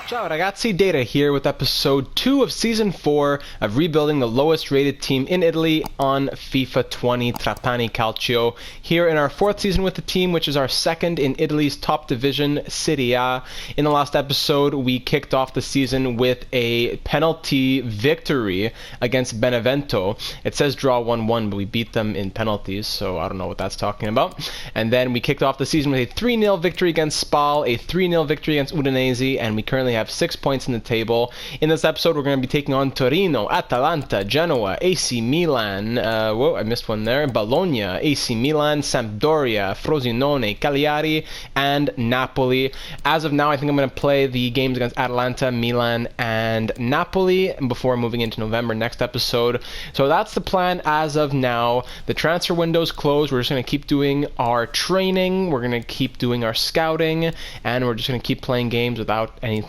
Ciao ragazzi, Data here with episode 2 of season 4 of rebuilding the lowest rated team in Italy on FIFA 20 Trapani Calcio. Here in our 4th season with the team, which is our 2nd in Italy's top division, Serie A. In the last episode, we kicked off the season with a penalty victory against Benevento. It says draw 1-1, but we beat them in penalties, so I don't know what that's talking about. And then we kicked off the season with a 3-0 victory against Spal, a 3-0 victory against Udinese, and we currently have 6 points in the table. In this episode, we're going to be taking on Torino, Atalanta, Genoa, AC Milan, whoa, I missed one there, Bologna, AC Milan, Sampdoria, Frosinone, Cagliari, and Napoli. As of now, I think I'm going to play the games against Atalanta, Milan, and Napoli before moving into November next episode. So that's the plan as of now. The transfer window's closed. We're just going to keep doing our training, we're going to keep doing our scouting, and we're just going to keep playing games without any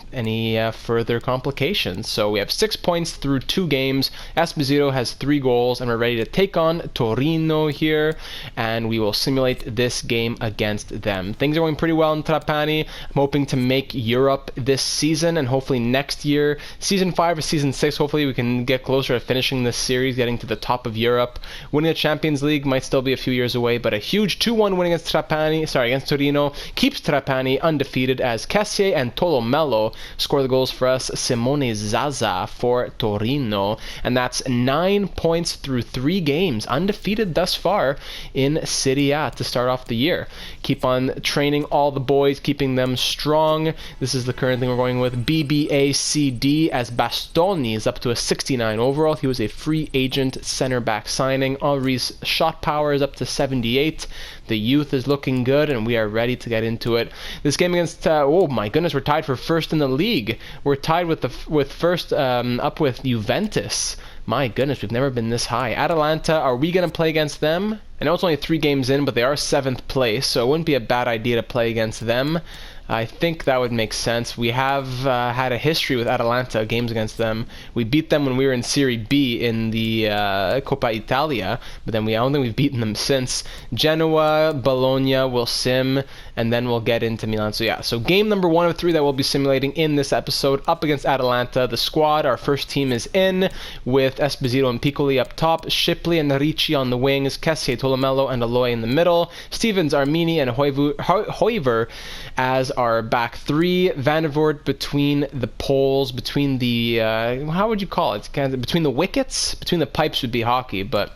further complications. So we have 6 points through 2 games. Esposito has 3 goals, and we're ready to take on Torino here, and we will simulate this game against them. Things are going pretty well in Trapani. I'm hoping to make Europe this season, and hopefully next year, season 5 or season 6, hopefully we can get closer to finishing this series, getting to the top of Europe. Winning the Champions League might still be a few years away, but a huge 2-1 win against against Torino keeps Trapani undefeated as Kessié and Tolomello score the goals for us. Simone Zaza for Torino, and that's 9 points through 3 games, undefeated thus far in Serie A to start off the year. Keep on training all the boys, keeping them strong. This is the current thing we're going with. BBACD as Bastoni is up to a 69 overall. He was a free agent center back signing. Henri's shot power is up to 78. The youth is looking good, and we are ready to get into it. This game against oh my goodness, we're tied for first in the league. We're tied with first up with Juventus. My goodness, we've never been this high. Atalanta, are we going to play against them? I know it's only 3 games in, but they are 7th place, so it wouldn't be a bad idea to play against them. I think that would make sense. We have had a history with Atalanta, games against them. We beat them when we were in Serie B in the Coppa Italia, but then I don't think we've beaten them since. Genoa, Bologna, we'll sim, and then we'll get into Milan. So yeah, so game number 1 of 3 that we'll be simulating in this episode, up against Atalanta. The squad, our first team is in, with Esposito and Piccoli up top, Shipley and Ricci on the wings, Kessié, Tolomello, and Aloy in the middle, Stevens, Armini, and Hoiver as our back 3, Vandervoort between the poles, between the, how would you call it? Between the wickets? Between the pipes would be hockey, but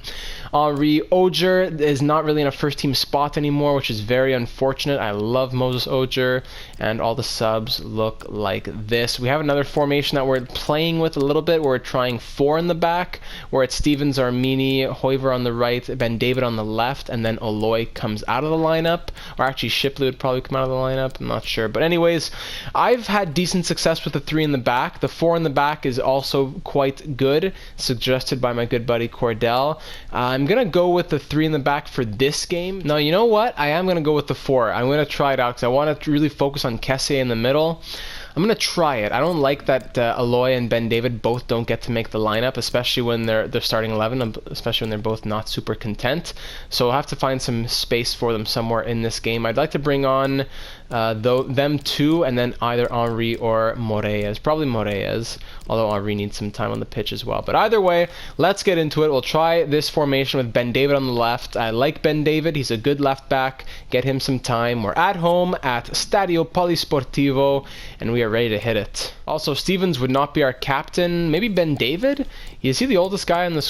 Henri Ogier is not really in a first team spot anymore, which is very unfortunate. I love Moses Ogier, and all the subs look like this. We have another formation that we're playing with a little bit, where we're trying 4 in the back, where it's Stevens, Armini, Hoiver on the right, Ben David on the left, and then Aloy comes out of the lineup, or actually Shipley would probably come out of the lineup, I'm not sure. But anyways, I've had decent success with the 3 in the back. The 4 in the back is also quite good, suggested by my good buddy Cordell. I'm going to go with the 3 in the back for this game. Now, you know what? I am going to go with the 4. I'm going to try it out because I want to really focus on Kessié in the middle. I'm going to try it. I don't like that Aloy and Ben David both don't get to make the lineup, especially when they're starting 11, especially when they're both not super content. So I'll have to find some space for them somewhere in this game. I'd like to bring on them 2, and then either Henri or Moraes. Probably Moraes, although Henri needs some time on the pitch as well. But either way, let's get into it. We'll try this formation with Ben David on the left. I like Ben David. He's a good left back. Get him some time. We're at home at Stadio Polisportivo, and we are ready to hit it. Also, Stevens would not be our captain. Maybe Ben David? Is he the oldest guy in the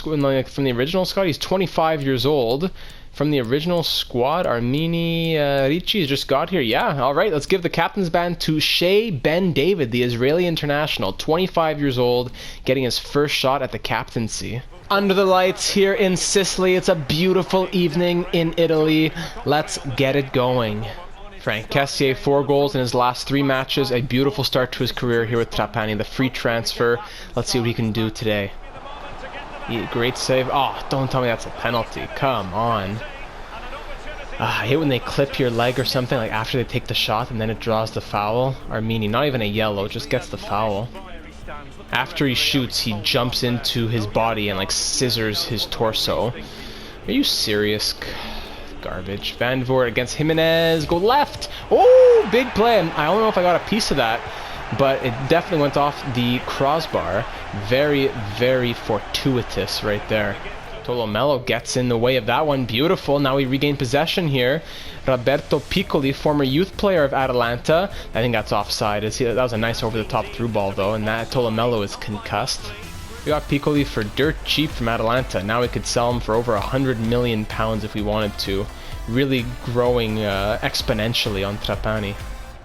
from the original squad? He's 25 years old. From the original squad, Armini Ricci has just got here. Yeah, all right, let's give the captain's band to Shea Ben David, the Israeli international, 25 years old, getting his first shot at the captaincy. Under the lights here in Sicily, it's a beautiful evening in Italy. Let's get it going. Frank Kessié, 4 goals in his last 3 matches, a beautiful start to his career here with Trapani, the free transfer. Let's see what he can do today. Great save. Oh, don't tell me that's a penalty. Come on. I hate when they clip your leg or something, like after they take the shot and then it draws the foul. Armini, not even a yellow, just gets the foul. After he shoots, he jumps into his body and like scissors his torso. Are you serious? Garbage. Vandervoort against Jimenez. Go left. Oh, big play. I don't know if I got a piece of that. but it definitely went off the crossbar. Very, very fortuitous right there. Tolomello gets in the way of that one. Beautiful. Now we regain possession here. Roberto Piccoli, former youth player of Atalanta. I think that's offside. That was a nice over-the-top through ball, though, and that Tolomello is concussed. We got Piccoli for dirt cheap from Atalanta. Now we could sell him for over £100 million if we wanted to. Really growing exponentially on Trapani.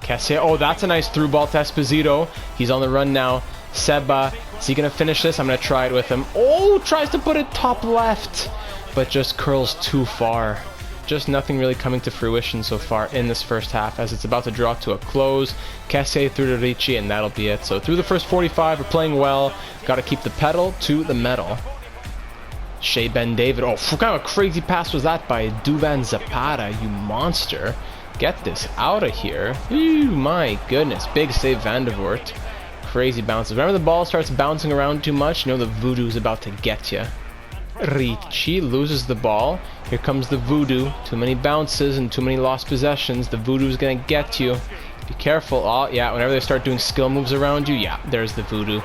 Cassia, oh, that's a nice through ball to Esposito. He's on the run now. Seba, is he going to finish this? I'm going to try it with him. Oh, tries to put it top left, but just curls too far. Just nothing really coming to fruition so far in this first half as it's about to draw to a close. Cassie through to Ricci, and that'll be it. So through the first 45, we're playing well. Got to keep the pedal to the metal. Shea Ben David. Oh, what kind of a crazy pass was that by Duvan Zapata, you monster. Get this out of here. Ooh, my goodness. Big save Van de Voort. Crazy bounces. Whenever the ball starts bouncing around too much, you know the voodoo's about to get you. Ricci loses the ball. Here comes the voodoo. Too many bounces and too many lost possessions. The voodoo's gonna get you. Be careful. Oh, yeah, whenever they start doing skill moves around you, yeah, there's the voodoo.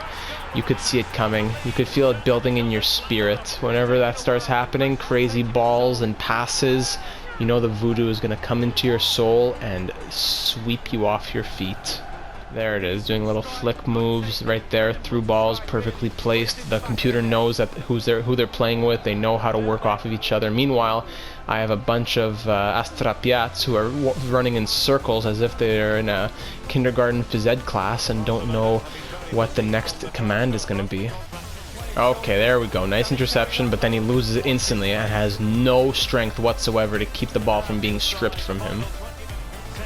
You could see it coming. You could feel it building in your spirit. Whenever that starts happening, crazy balls and passes, you know the voodoo is gonna come into your soul and sweep you off your feet. There it is, doing little flick moves right there, through balls, perfectly placed. The computer knows that who they're playing with. They know how to work off of each other. Meanwhile, I have a bunch of Astrapiats who are running in circles as if they're in a kindergarten phys ed class and don't know what the next command is going to be. Okay, there we go. Nice interception, but then he loses it instantly and has no strength whatsoever to keep the ball from being stripped from him.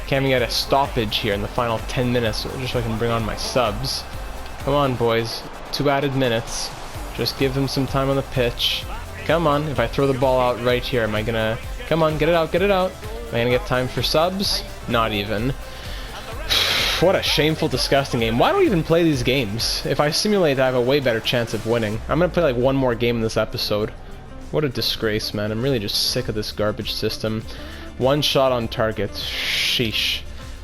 Can't even get a stoppage here in the final 10 minutes, just so I can bring on my subs. Come on, boys. 2 added minutes. Just give them some time on the pitch. Come on. If I throw the ball out right here, am I gonna... Come on, get it out, get it out. Am I gonna get time for subs? Not even. What a shameful, disgusting game. Why don't we even play these games? If I simulate, I have a way better chance of winning. I'm gonna play like one more game in this episode. What a disgrace, man. I'm really just sick of this garbage system. 1 shot on target. Sheesh.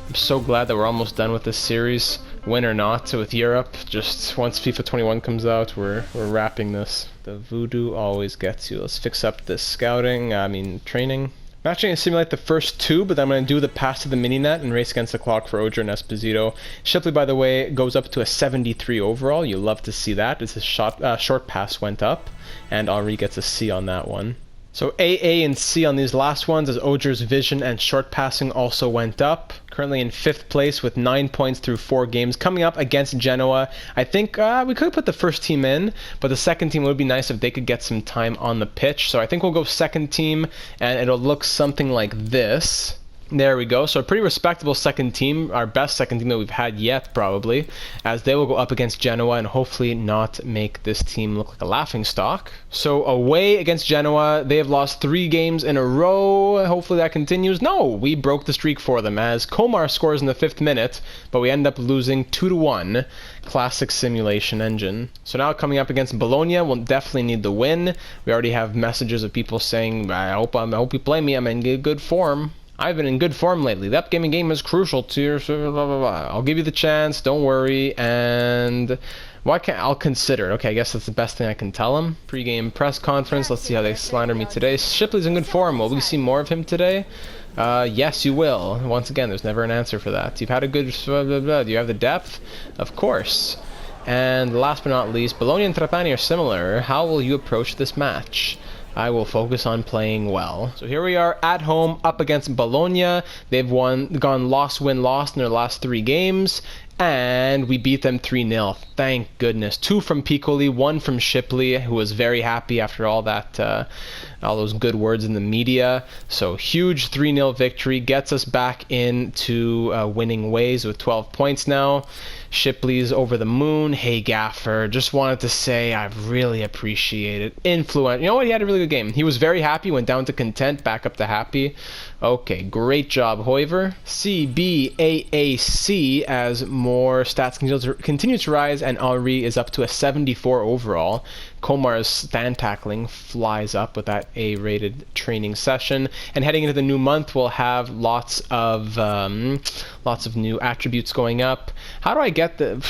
I'm so glad that we're almost done with this series. Win or not, with Europe. Just once FIFA 21 comes out, we're wrapping this. The voodoo always gets you. Let's fix up this scouting, training. I'm actually going to simulate the first 2, but then I'm going to do the pass to the mini-net and race against the clock for Oger and Esposito. Shipley, by the way, goes up to a 73 overall. You'll love to see that. His short pass went up, and Henri gets a C on that one. So A, and C on these last ones, as Oger's vision and short passing also went up. Currently in 5th place with 9 points through 4 games. Coming up against Genoa, I think we could put the first team in, but the second team would be nice if they could get some time on the pitch. So I think we'll go second team, and it'll look something like this. There we go. So a pretty respectable second team, our best second team that we've had yet, probably, as they will go up against Genoa and hopefully not make this team look like a laughingstock. So away against Genoa, they have lost 3 games in a row. Hopefully that continues. No, we broke the streak for them as Komar scores in the 5th minute, but we end up losing 2-1. Classic simulation engine. So now coming up against Bologna, we'll definitely need the win. We already have messages of people saying, I hope you play me. I'm in good form. I've been in good form lately. The upcoming game is crucial to your... Blah, blah, blah. I'll give you the chance. Don't worry. And... I'll consider it. Okay, I guess that's the best thing I can tell him. Pre-game press conference. Let's see how they slander me today. Shipley's in good form. Will we see more of him today? Yes, you will. Once again, there's never an answer for that. You've had a good... Blah, blah, blah. Do you have the depth? Of course. And last but not least, Bologna and Trapani are similar. How will you approach this match? I will focus on playing well. So here we are at home up against Bologna. They've gone loss, win, lost in their last 3 games. And we beat them 3-0. Thank goodness. 2 from Piccoli, 1 from Shipley, who was very happy after all that, all those good words in the media. So huge 3-0 victory gets us back into winning ways with 12 points now. Shipley's over the moon. Hey Gaffer, just wanted to say I really appreciate it. You know what? He had a really good game. He was very happy, went down to content, back up to happy. Okay, great job, Hoiver. CBAAC as more stats continue to rise, and Henri is up to a 74 overall. Komar's stand tackling flies up with that A-rated training session. And heading into the new month, we'll have lots of new attributes going up. How do I get the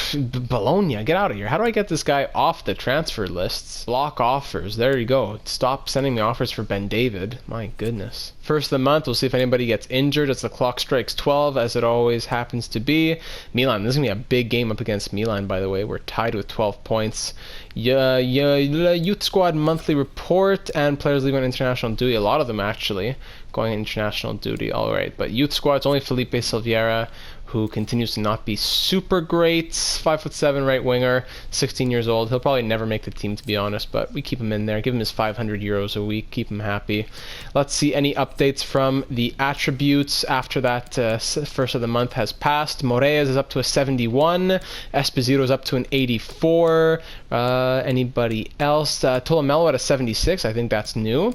Bologna? Get out of here! How do I get this guy off the transfer lists? Block offers. There you go. Stop sending me offers for Ben David. My goodness. First of the month, we'll see if anybody gets injured as the clock strikes 12, as it always happens to be. Milan. This is gonna be a big game up against Milan. By the way, we're tied with 12 points. Youth squad monthly report and players leaving on international duty. A lot of them actually going on international duty. All right, but youth squad, it's only Felipe Silveira, who continues to not be super great. 5'7" right winger, 16 years old. He'll probably never make the team, to be honest, but we keep him in there. Give him his 500 euros a week. Keep him happy. Let's see any updates from the attributes after that first of the month has passed. Moraes is up to a 71. Esposito is up to an 84. Anybody else? Tolomelo at a 76. I think that's new.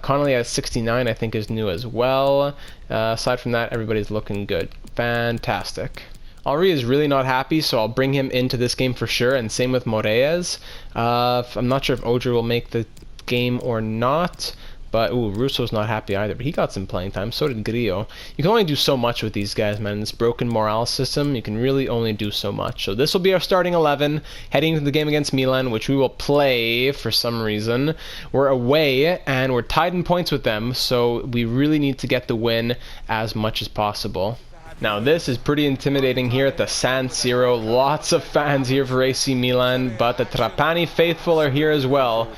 Connolly at a 69. I think is new as well. Aside from that, everybody's looking good. Fantastic. Henri is really not happy, so I'll bring him into this game for sure, and same with Moraes. I'm not sure if Odra will make the game or not, but Russo's not happy either, but he got some playing time. So did Grillo. You can only do so much with these guys, man. In this broken morale system, you can really only do so much. So this will be our starting 11, heading into the game against Milan, which we will play for some reason. We're away, and we're tied in points with them, so we really need to get the win as much as possible. Now this is pretty intimidating here at the San Siro. Lots of fans here for AC Milan, but the Trapani faithful are here as well.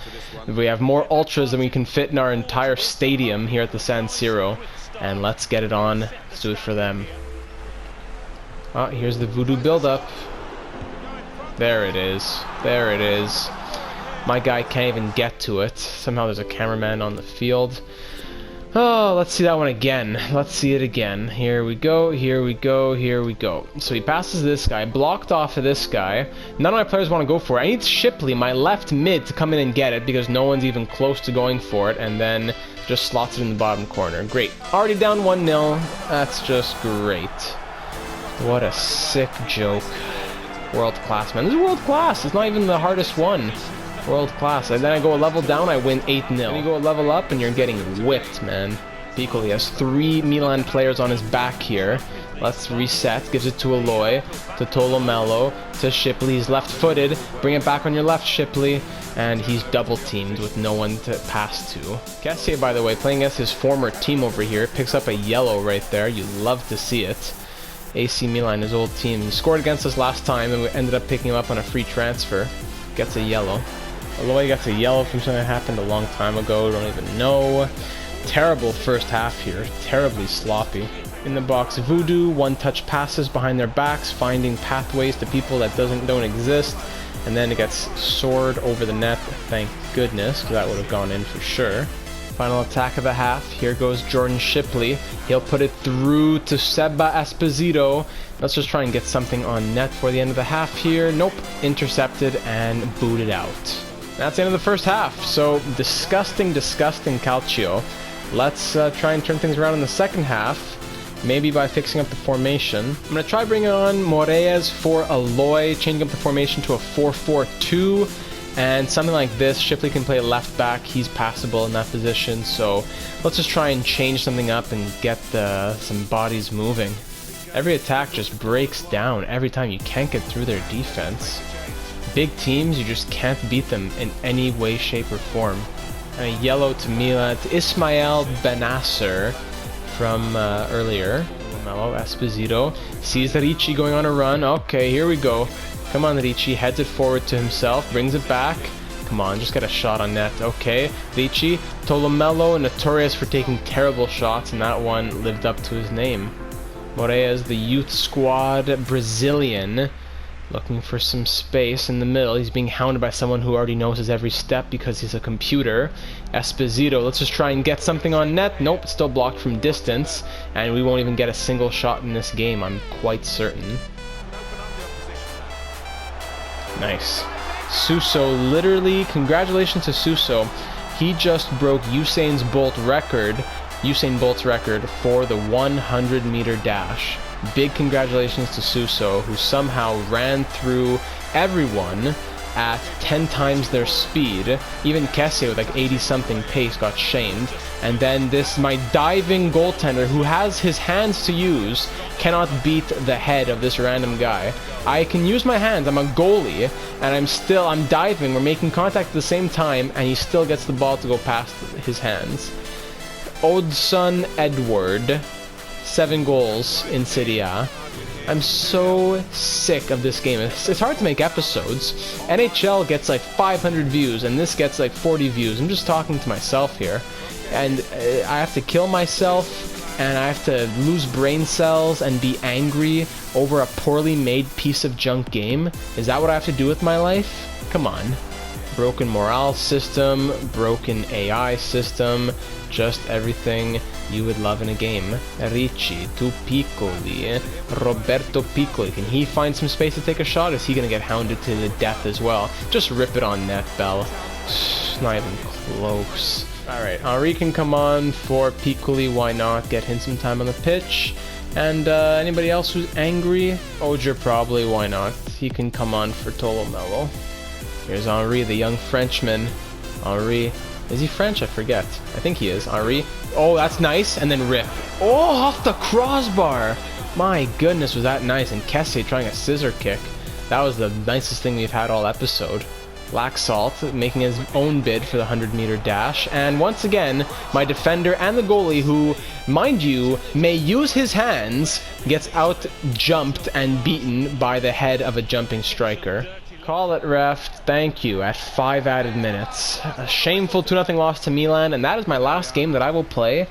We have more ultras than we can fit in our entire stadium here at the San Siro. And let's get it on. Let's do it for them. Oh, here's the voodoo build-up. There it is. There it is. My guy can't even get to it. Somehow there's a cameraman on the field. Oh, let's see that one again. Let's see it again. Here we go, here we go, here we go. So he passes this guy, blocked off of this guy. None of my players want to go for it. I need Shipley, my left mid, to come in and get it because no one's even close to going for it, and then just slots it in the bottom corner. Great. Already down 1-0. That's just great. What a sick joke. World class, man. This is world class. It's not even the hardest one. World class. And then I go a level down, I win 8-0. Then you go a level up and you're getting whipped, man. Piccoli has 3 Milan players on his back here. Let's reset. Gives it to Aloy, to Tolomelo, to Shipley. He's left-footed. Bring it back on your left, Shipley. And he's double-teamed with no one to pass to. Cassier, by the way, playing against his former team over here, picks up a yellow right there. You love to see it. AC Milan, his old team. He scored against us last time and we ended up picking him up on a free transfer. Gets a yellow. Aloy gets a yellow from something that happened a long time ago. Don't even know. Terrible first half here. Terribly sloppy. In the box, Voodoo, one-touch passes behind their backs, finding pathways to people that don't exist, and then it gets soared over the net. Thank goodness, because that would have gone in for sure. Final attack of the half. Here goes Jordan Shipley. He'll put it through to Seba Esposito. Let's just try and get something on net for the end of the half here. Nope. Intercepted and booted out. That's the end of the first half. So disgusting, disgusting Calcio. Let's try and turn things around in the second half. Maybe by fixing up the formation. I'm going to try bringing on Moraes for Aloy, changing up the formation to a 4-4-2. And something like this, Shipley can play left back. He's passable in that position. So let's just try and change something up and get some bodies moving. Every attack just breaks down every time. You can't get through their defense. Big teams, you just can't beat them in any way, shape, or form. And a yellow to Mila, to Ismael Benasser from earlier. Mello Esposito sees Ricci going on a run. Okay, here we go. Come on, Ricci, heads it forward to himself, brings it back. Come on, just get a shot on net. Okay, Ricci, Tolomelo, notorious for taking terrible shots, and that one lived up to his name. Moraes, the youth squad Brazilian, looking for some space in the middle. He's being hounded by someone who already knows his every step because he's a computer. Esposito, let's just try and get something on net. Nope, it's still blocked from distance, and we won't even get a single shot in this game, I'm quite certain. Nice. Suso, literally, congratulations to Suso. He just broke Usain Bolt's record for the 100-meter dash. Big congratulations to Suso, who somehow ran through everyone at 10 times their speed. Even Kessie with like 80 something pace got shamed. And then my diving goaltender who has his hands to use cannot beat the head of this random guy. I can use my hands, I'm a goalie, and I'm diving, we're making contact at the same time, and he still gets the ball to go past his hands. Oddson Edward, 7 goals in Serie A. I'm so sick of this game. It's hard to make episodes. NHL gets like 500 views, and this gets like 40 views. I'm just talking to myself here. And I have to kill myself, and I have to lose brain cells and be angry over a poorly made piece of junk game. Is that what I have to do with my life? Come on. Broken morale system, broken AI system, just everything you would love in a game. Ricci to Piccoli, Roberto Piccoli. Can he find some space to take a shot? Is he going to get hounded to the death as well? Just rip it on net, Bell. Not even close. Alright, Henri can come on for Piccoli, why not? Get him some time on the pitch. And anybody else who's angry? Ogier probably, why not? He can come on for Tolomelo. Here's Henri, the young Frenchman. Henri, is he French? I forget. I think he is. Henri. Oh, that's nice. And then rip. Oh, off the crossbar. My goodness, was that nice. And Kessie trying a scissor kick. That was the nicest thing we've had all episode. Laxalt making his own bid for the 100-meter dash, and once again my defender and the goalie, who mind you may use his hands, gets out jumped and beaten by the head of a jumping striker. Call it, ref. Thank you. At 5 added minutes, a shameful 2-0 loss to Milan, and that is my last game that I will play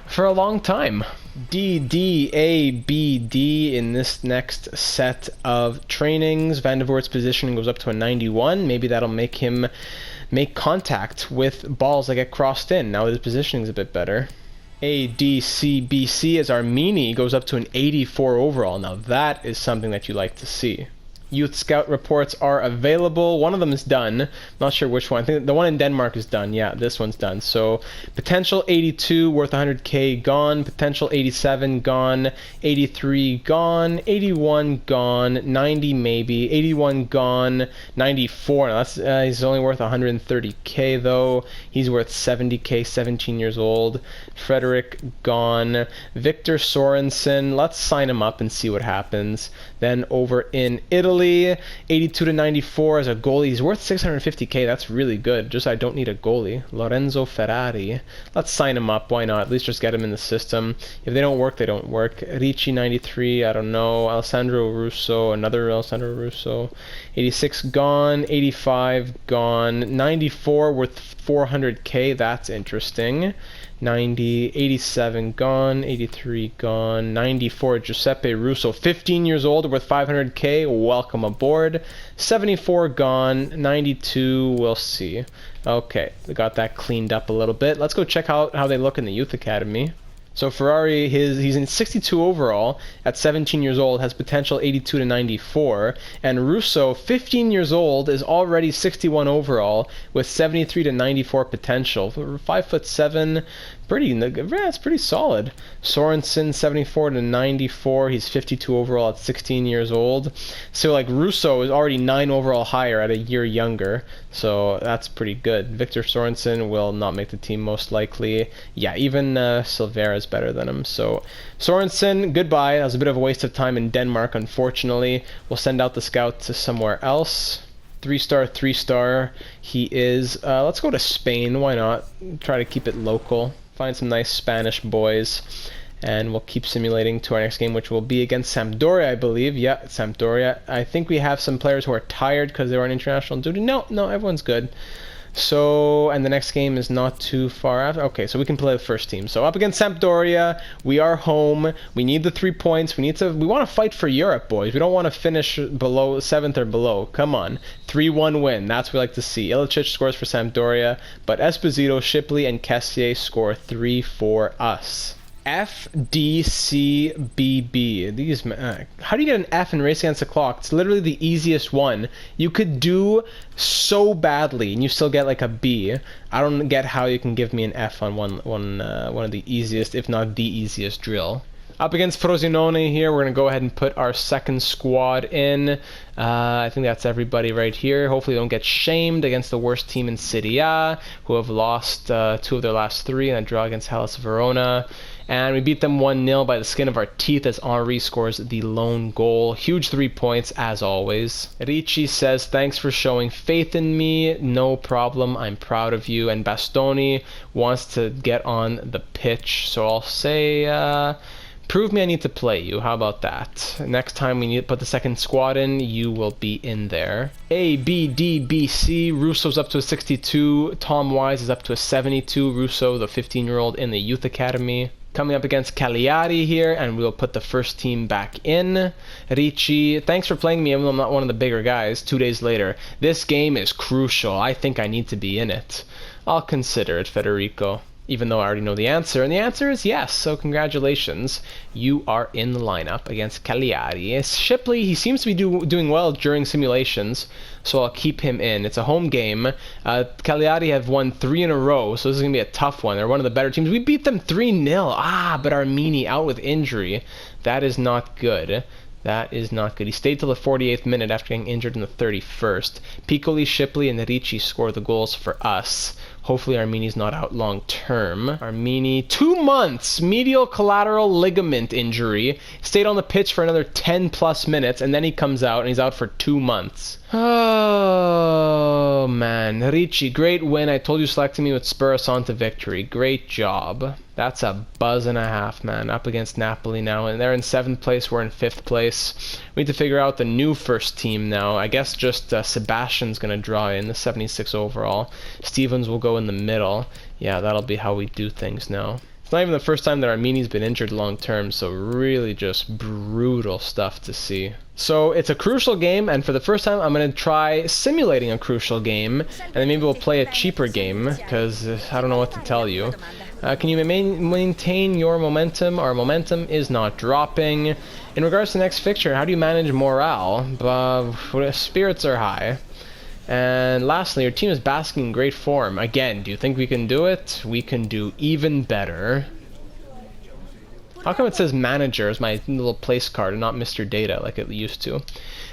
for a long time. D, D, A, B, D in this next set of trainings. Van de Voort's positioning goes up to a 91. Maybe that'll make him make contact with balls that get crossed in. Now his positioning's a bit better. A, D, C, B, C as Armini goes up to an 84 overall. Now that is something that you like to see. Youth Scout reports are available. One of them is done. Not sure which one. I think the one in Denmark is done. Yeah, this one's done. So potential 82 worth 100k gone. Potential 87 gone. 83 gone. 81 gone. 90 maybe. 81 gone. 94. Now that's he's only worth 130k though. He's worth 70k. 17 years old. Frederick gone. Victor Sorensen. Let's sign him up and see what happens. Then over in Italy, 82 to 94 as a goalie. He's worth 650k. That's really good. Just I don't need a goalie. Lorenzo Ferrari. Let's sign him up. Why not? At least just get him in the system. If they don't work, they don't work. Ricci 93. I don't know. Alessandro Russo. Another Alessandro Russo. 86 gone. 85 gone. 94 worth 400k. That's interesting. 90, 87 gone, 83 gone, 94 Giuseppe Russo, 15 years old, worth 500k, welcome aboard. 74 gone, 92, we'll see. Okay, we got that cleaned up a little bit. Let's go check out how they look in the youth academy. So Ferrari, he's in 62 overall at 17 years old, has potential 82 to 94, and Russo, 15 years old, is already 61 overall with 73 to 94 potential. 5'7", that's pretty solid. Sorensen, 74 to 94, he's 52 overall at 16 years old. So like Russo is already 9 overall higher at a year younger, so that's pretty good. Victor Sorensen will not make the team most likely. Yeah, even Silvera is better than him. So Sorensen, goodbye. That was a bit of a waste of time in Denmark, unfortunately. We'll send out the scout to somewhere else. 3-star, 3-star. He is. Let's go to Spain. Why not? Try to keep it local. Find some nice Spanish boys. And we'll keep simulating to our next game, which will be against Sampdoria, I believe. Yeah, Sampdoria. I think we have some players who are tired because they were on international duty. No, everyone's good. So, and the next game is not too far after. Okay, so we can play the first team. So up against Sampdoria, we are home. We need the 3 points. We want to fight for Europe, boys. We don't want to finish below 7th or below. Come on. 3-1 win. That's what we like to see. Ilicic scores for Sampdoria, but Esposito, Shipley, and Kessier score 3 for us. FDCBB. These how do you get an F in Race Against the Clock? It's literally the easiest one. You could do so badly and you still get like a B. I don't get how you can give me an F on one of the easiest, if not the easiest drill. Up against Frosinone here, we're going to go ahead and put our second squad in. I think that's everybody right here. Hopefully they don't get shamed against the worst team in Serie A, who have lost 2 of their last 3 in a draw against Hellas Verona. And we beat them 1-0 by the skin of our teeth as Henri scores the lone goal. Huge 3 points, as always. Ricci says, thanks for showing faith in me. No problem. I'm proud of you. And Bastoni wants to get on the pitch. So I'll say, prove me I need to play you. How about that? Next time we need to put the second squad in, you will be in there. A, B, D, B, C. Russo's up to a 62. Tom Wise is up to a 72. Russo, the 15-year-old in the youth academy. Coming up against Cagliari here, and we'll put the first team back in. Ricci, thanks for playing me even though I'm not one of the bigger guys. 2 days later. This game is crucial. I think I need to be in it. I'll consider it, Federico. Even though I already know the answer, and the answer is yes, so congratulations. You are in the lineup against Cagliari. Shipley, he seems to be doing well during simulations, so I'll keep him in. It's a home game. Cagliari have won 3 in a row, so this is going to be a tough one. They're one of the better teams. We beat them 3-0. But Armini out with injury. That is not good. That is not good. He stayed till the 48th minute after getting injured in the 31st. Piccoli, Shipley, and Ricci score the goals for us. Hopefully Armini's not out long term. Armini, 2 months! Medial collateral ligament injury. Stayed on the pitch for another 10 plus minutes, and then he comes out, and he's out for 2 months. Oh, man. Ricci, great win. I told you selecting me would spur us on to victory. Great job. That's a buzz and a half, man. Up against Napoli now, and they're in 7th place. We're in 5th place. We need to figure out the new first team now. I guess just Sebastian's going to draw in the 76 overall. Stevens will go in the middle. Yeah, that'll be how we do things now. It's not even the first time that Armini's been injured long term, so really just brutal stuff to see. So it's a crucial game, and for the first time I'm going to try simulating a crucial game, and then maybe we'll play a cheaper game, because I don't know what to tell you. Can you maintain your momentum? Our momentum is not dropping. In regards to the next fixture, how do you manage morale? Spirits are high. And lastly, your team is basking in great form. Again, do you think we can do it? We can do even better. How come it says manager as my little place card and not Mr. Data like it used to?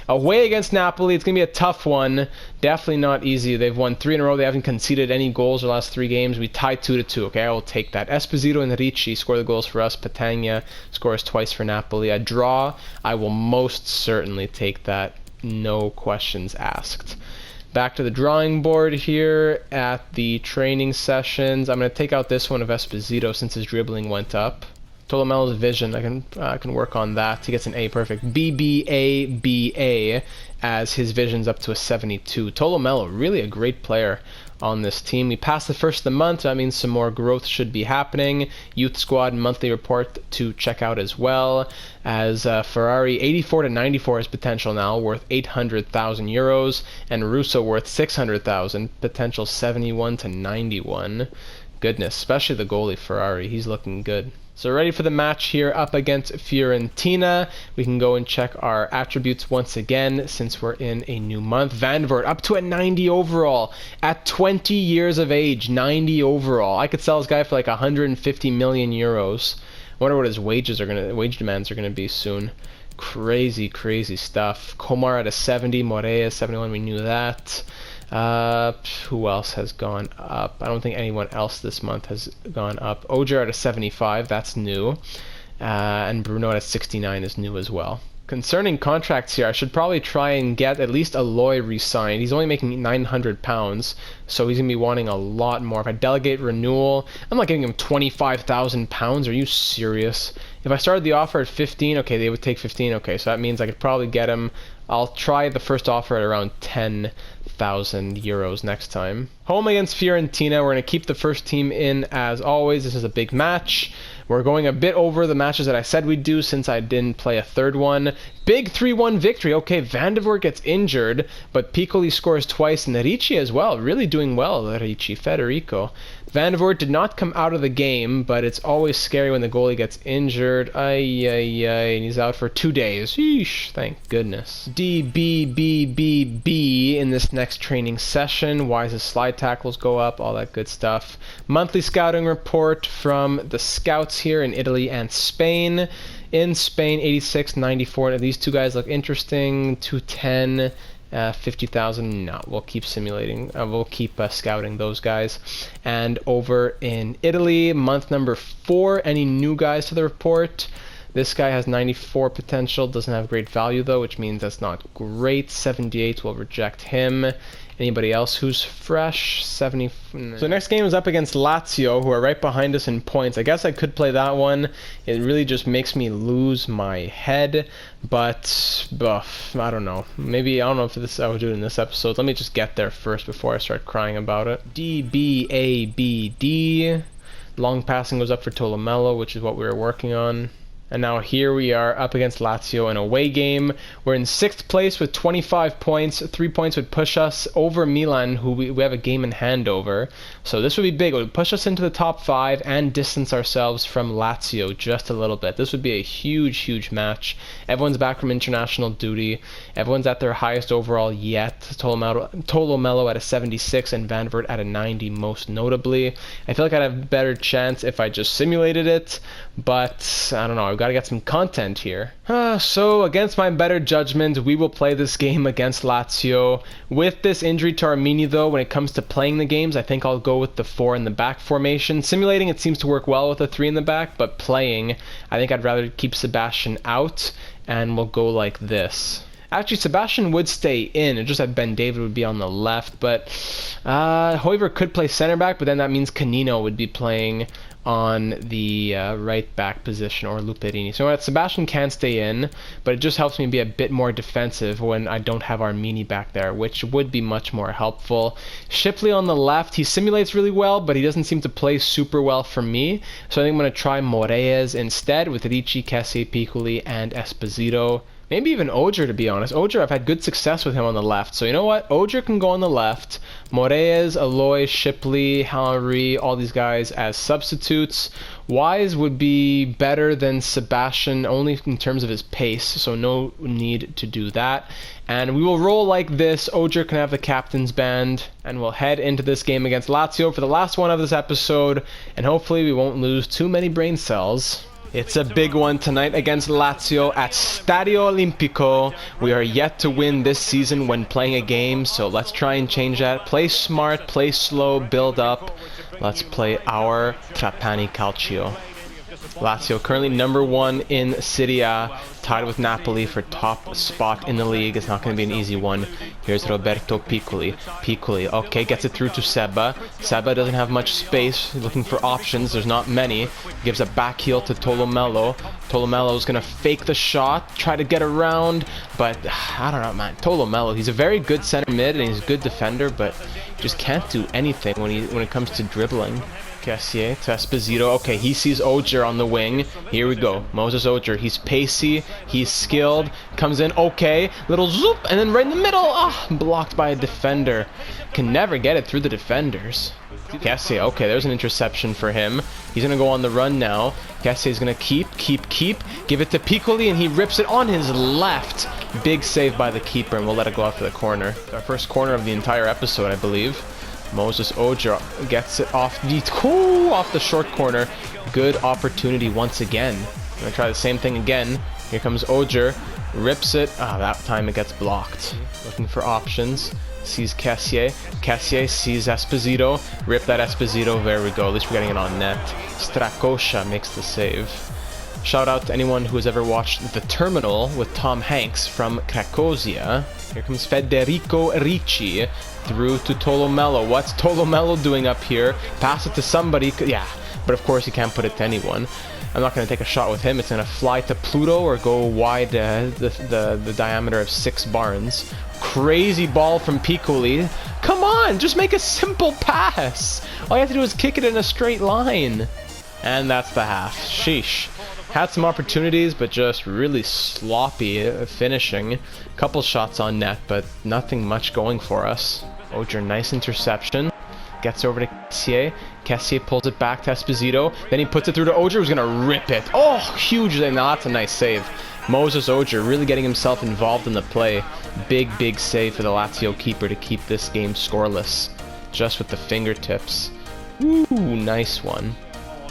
Away against Napoli, it's going to be a tough one. Definitely not easy. They've won 3 in a row. They haven't conceded any goals the last 3 games. We tied 2-2. Okay, I will take that. Esposito and Ricci score the goals for us. Patagna scores twice for Napoli. A draw, I will most certainly take that. No questions asked. Back to the drawing board here at the training sessions. I'm going to take out this one of Esposito since his dribbling went up. Tolomelo's vision, I can work on that. He gets an A, perfect. BBA as his vision's up to a 72. Tolomelo, really a great player on this team. We passed the first of the month. That means some more growth should be happening. Youth squad monthly report to check out as well. As Ferrari 84-94 has potential now, worth 800,000 euros, and Russo worth 600,000, potential 71-91. Goodness, especially the goalie Ferrari. He's looking good. So ready for the match here up against Fiorentina. We can go and check our attributes once again since we're in a new month. Van Voort up to a 90 overall at 20 years of age. 90 overall. I could sell this guy for like 150 million euros. I wonder what his wage demands are gonna be soon. Crazy, crazy stuff. Komar at a 70, Morea 71. We knew that. Who else has gone up? I don't think anyone else this month has gone up. Oger at a 75, that's new. And Bruno at a 69 is new as well. Concerning contracts here, I should probably try and get at least Aloy re-signed. He's only making £900, so he's going to be wanting a lot more. If I delegate renewal, I'm not giving him £25,000. Are you serious? If I started the offer at 15, okay, they would take 15. Okay, so that means I could probably get him. I'll try the first offer at around 10,000 euros next time. Home against Fiorentina. We're going to keep the first team in as always. This is a big match. We're going a bit over the matches that I said we'd do since I didn't play a third one. Big 3-1 victory. Okay, Van de Voort gets injured, but Piccoli scores twice, and Ricci as well. Really doing well, Ricci. Federico. Van de Voort did not come out of the game, but it's always scary when the goalie gets injured. Ay, and he's out for 2 days. Yeesh, thank goodness. DBBBB in this next training session. Why does his slide tackles go up? All that good stuff. Monthly scouting report from the scouts here in Italy and Spain. In Spain, 86, 94. These two guys look interesting. 210. 50,000. No, we'll keep simulating. We'll keep scouting those guys. And over in Italy, month number 4. Any new guys to the report? This guy has 94 potential. Doesn't have great value though, which means that's not great. 78. We'll reject him. Anybody else who's fresh? 70. So next game is up against Lazio, who are right behind us in points. I guess I could play that one. It really just makes me lose my head. But I don't know. Maybe, I don't know if this I would do it in this episode. Let me just get there first before I start crying about it. D-B-A-B-D. Long passing goes up for Tolomello, which is what we were working on. And now here we are up against Lazio, an away game. We're in 6th place with 25 points. 3 points would push us over Milan, who we have a game in hand over. So this would be big. It would push us into the top 5 and distance ourselves from Lazio just a little bit. This would be a huge, huge match. Everyone's back from international duty. Everyone's at their highest overall yet. Tolomello at a 76 and Van Vert at a 90 most notably. I feel like I'd have a better chance if I just simulated it. But I don't know. I've got to get some content here. So against my better judgment, we will play this game against Lazio. With this injury to Armini though, when it comes to playing the games, I think I'll go with the 4 in the back formation. Simulating it seems to work well with the 3 in the back, but playing, I think I'd rather keep Sebastian out, and we'll go like this. Actually, Sebastian would stay in. It's just that Ben David would be on the left. But Hoiver could play center back, but then that means Canino would be playing on the right back position, or Luperini. So Sebastian can stay in, but it just helps me be a bit more defensive when I don't have Armini back there, which would be much more helpful. Shipley on the left, he simulates really well, but he doesn't seem to play super well for me. So I think I'm going to try Moraes instead with Ricci, Kessie, Piccoli, and Esposito. Maybe even Ogier, to be honest. Ogier, I've had good success with him on the left. So you know what? Ogier can go on the left. Moraes, Aloy, Shipley, Henry, all these guys as substitutes. Wise would be better than Sebastian, only in terms of his pace. So no need to do that. And we will roll like this. Ogier can have the captain's band. And we'll head into this game against Lazio for the last one of this episode. And hopefully we won't lose too many brain cells. It's a big one tonight against Lazio at Stadio Olimpico. We are yet to win this season when playing a game, so let's try and change that. Play smart, play slow, build up. Let's play our Trapani Calcio. Lazio currently number 1 in Serie A, tied with Napoli for top spot in the league. It's not going to be an easy one. Here's Roberto Piccoli. Piccoli, okay, gets it through to Seba. Seba doesn't have much space. He's looking for options. There's not many. Gives a back heel to Tolomello. Tolomello's going to fake the shot, try to get around, but I don't know, man. Tolomello, he's a very good center mid and he's a good defender, but just can't do anything when it comes to dribbling. Cassier to Esposito. Okay, he sees Ogier on the wing. Here we go. Moses Ogier. He's pacey. He's skilled. Comes in. Okay. Little zoop. And then right in the middle. Ah, blocked by a defender. Can never get it through the defenders. Cassier. Okay, there's an interception for him. He's going to go on the run now. Cassier's going to keep. Give it to Piccoli, and he rips it on his left. Big save by the keeper, and we'll let it go out for the corner. Our first corner of the entire episode, I believe. Moses Ogier gets it off the short corner. Good opportunity once again. I'm going to try the same thing again. Here comes Ogier. Rips it. That time it gets blocked. Looking for options. Sees Cassier. Cassier sees Esposito. Rip that Esposito. There we go. At least we're getting it on net. Strakosha makes the save. Shout out to anyone who has ever watched The Terminal with Tom Hanks from Cracovia. Here comes Federico Ricci through to Tolomello. What's Tolomello doing up here? Pass it to somebody. Yeah, but of course he can't put it to anyone. I'm not going to take a shot with him. It's going to fly to Pluto or go wide the diameter of 6 barns. Crazy ball from Piccoli. Come on, just make a simple pass. All you have to do is kick it in a straight line. And that's the half. Sheesh. Had some opportunities, but just really sloppy finishing. Couple shots on net, but nothing much going for us. Ogier, nice interception. Gets over to Cassier. Cassier pulls it back to Esposito. Then he puts it through to Ogier, who's going to rip it. Oh, huge. Now that's a nice save. Moses Ogier really getting himself involved in the play. Big save for the Lazio keeper to keep this game scoreless. Just with the fingertips. Ooh, nice one.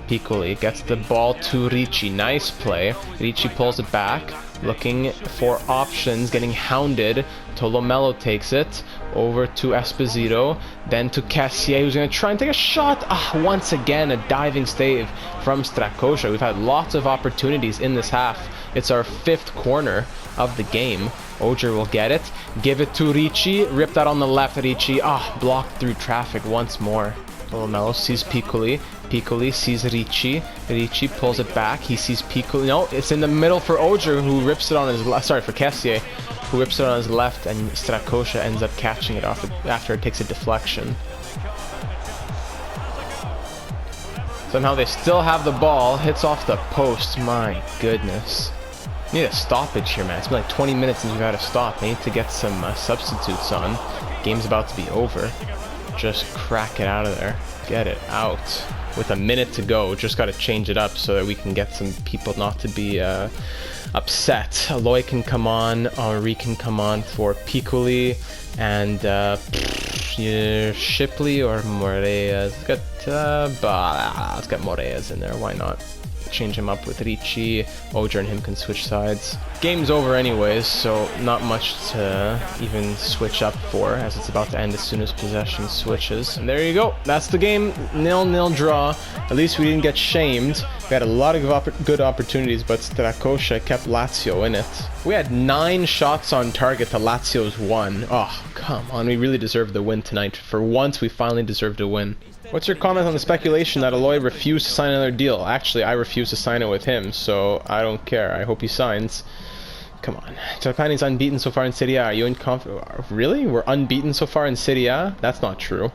Piccoli gets the ball to Ricci. Nice play. Ricci pulls it back, looking for options, getting hounded. Tolomelo takes it over to Esposito, then to Cassier, who's going to try and take a shot. Once again, a diving save from Strakosha. We've had lots of opportunities in this half. It's our 5th corner of the game. Ogier will get it, give it to Ricci, rip that on the left. Ricci, blocked through traffic once more. Tolomelo sees Piccoli. Piccoli sees Ricci. Ricci pulls it back. He sees Piccoli. No, it's in the middle for Ogier, who rips it on his left. Sorry, for Cassier, who rips it on his left, and Strakosha ends up catching it off after it takes a deflection. Somehow they still have the ball. Hits off the post. My goodness. We need a stoppage here, man. It's been like 20 minutes since we've had a stop. They need to get some substitutes on. Game's about to be over. Just crack it out of there. Get it out. With a minute to go, just got to change it up so that we can get some people not to be upset. Aloy can come on, Henri can come on for Piccoli, and Shipley or Moreas. Let's get Moreas in there, why not? Change him up with Ricci. Ogier and him can switch sides. Game's over anyways, so not much to even switch up for, as it's about to end as soon as possession switches. And there you go. That's the game. 0-0 draw. At least we didn't get shamed. We had a lot of good opportunities, but Strakosha kept Lazio in it. We had 9 shots on target to Lazio's 1. Oh, come on. We really deserved the win tonight. For once, we finally deserved a win. What's your comment on the speculation that Aloy refused to sign another deal? Actually, I refused to sign it with him, so I don't care. I hope he signs. Come on. Trapani's unbeaten so far in Serie A. Are you really? We're unbeaten so far in Serie A? That's not true.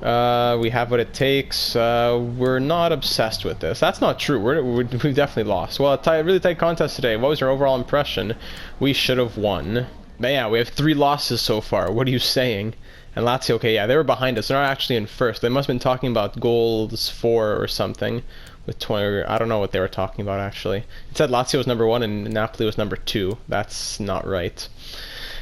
We have what it takes. We're not obsessed with this. That's not true. We've definitely lost. Well, a really tight contest today. What was your overall impression? We should have won. But yeah, we have 3 losses so far. What are you saying? And Lazio, okay, yeah, they were behind us. They're not actually in first. They must have been talking about goals for or something. With 20, I don't know what they were talking about actually. It said Lazio was number 1 and Napoli was number 2. That's not right.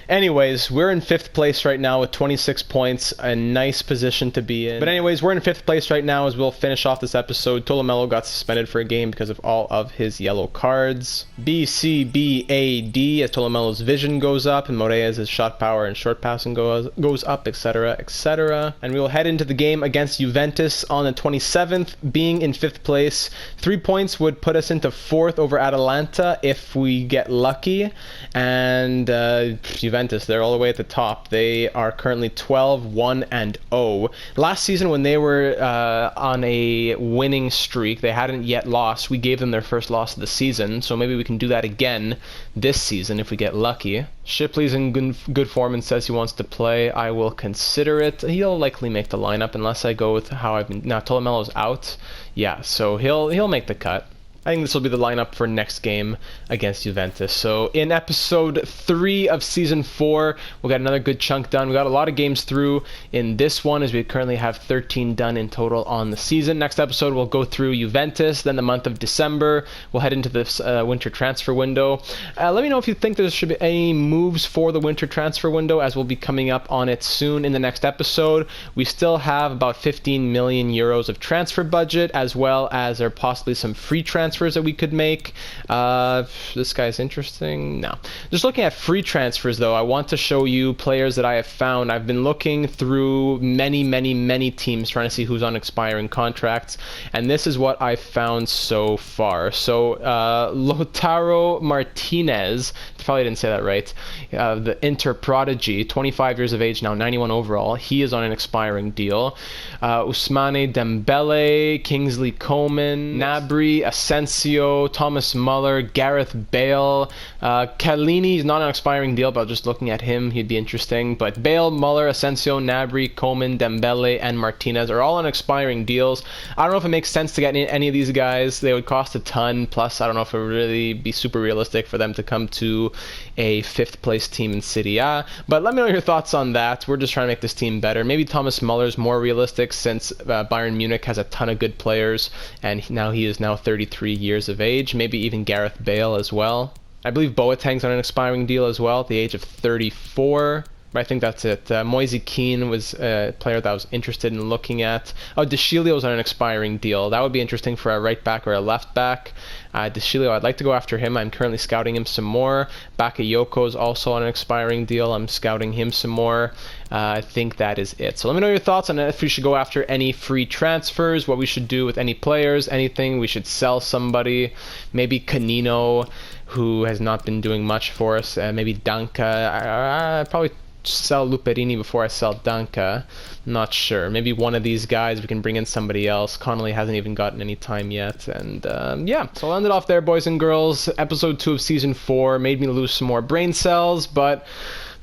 Anyways, we're in 5th place right now with 26 points, a nice position to be in. But anyways, we're in 5th place right now as we'll finish off this episode. Tolomelo got suspended for a game because of all of his yellow cards. B, C, B, A, D, as Tolomelo's vision goes up, and Moreas' shot power and short passing goes up, etc., etc. And we will head into the game against Juventus on the 27th, being in 5th place. 3 points would put us into 4th over Atalanta if we get lucky, and Juventus, they're all the way at the top. They are currently 12-1-0. Last season, when they were on a winning streak, they hadn't yet lost. We gave them their first loss of the season, so maybe we can do that again this season if we get lucky. Shipley's in good form and says he wants to play. I will consider it. He'll likely make the lineup unless I go with how I've been. Now Tolomelo's out. Yeah, so he'll make the cut. I think this will be the lineup for next game against Juventus. So in episode 3 of season 4, we'll get another good chunk done. We got a lot of games through in this one, as we currently have 13 done in total on the season. Next episode, we'll go through Juventus. Then the month of December, we'll head into this winter transfer window. Let me know if you think there should be any moves for the winter transfer window, as we'll be coming up on it soon in the next episode. We still have about 15 million euros of transfer budget, as well as there are possibly some free transfers that we could make. This guy's interesting. No. Just looking at free transfers, though, I want to show you players that I have found. I've been looking through many teams trying to see who's on expiring contracts, and this is what I've found so far. So, Lautaro Martinez, probably didn't say that right, the Inter prodigy, 25 years of age now, 91 overall. He is on an expiring deal. Ousmane Dembele, Kingsley Coman, Gnabry, Asensio, Thomas Muller, Gareth Bale. Chiellini is not an expiring deal, but just looking at him, he'd be interesting. But Bale, Muller, Asensio, Gnabry, Coman, Dembele, and Martinez are all on expiring deals. I don't know if it makes sense to get any of these guys. They would cost a ton. Plus, I don't know if it would really be super realistic for them to come to a 5th place team in Serie A. But let me know your thoughts on that. We're just trying to make this team better. Maybe Thomas Muller's more realistic, since Bayern Munich has a ton of good players, and he is now 33 years of age. Maybe even Gareth Bale as well. I believe Boateng's on an expiring deal as well at the age of 34. But I think that's it. Moise Keane was a player that I was interested in looking at. Oh, DeShilio's on an expiring deal. That would be interesting for a right back or a left back. DeShilio, I'd like to go after him. I'm currently scouting him some more. Bakayoko is also on an expiring deal. I'm scouting him some more. I think that is it. So let me know your thoughts on if we should go after any free transfers, what we should do with any players, anything we should sell somebody, maybe Canino, who has not been doing much for us, maybe Danka. I'd probably sell Luperini before I sell Danka. Not sure. Maybe one of these guys, we can bring in somebody else. Connolly hasn't even gotten any time yet. And yeah, so I'll end it off there, boys and girls. Episode 2 of Season 4 made me lose some more brain cells, but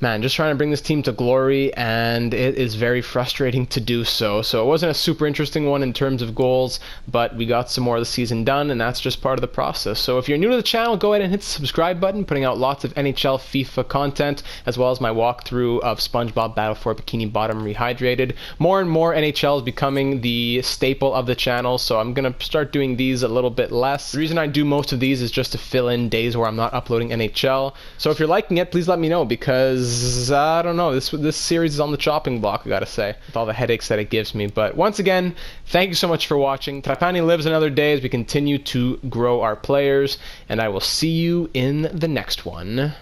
man, just trying to bring this team to glory, and it is very frustrating to do so. So it wasn't a super interesting one in terms of goals, but we got some more of the season done, and that's just part of the process. So if you're new to the channel, go ahead and hit the subscribe button, putting out lots of NHL FIFA content, as well as my walkthrough of SpongeBob Battle for Bikini Bottom Rehydrated. More and more NHL is becoming the staple of the channel, so I'm going to start doing these a little bit less. The reason I do most of these is just to fill in days where I'm not uploading NHL. So if you're liking it, please let me know, because I don't know, this series is on the chopping block, I gotta say, with all the headaches that it gives me. But once again, thank you so much for watching. Trapani lives another day as we continue to grow our players, and I will see you in the next one.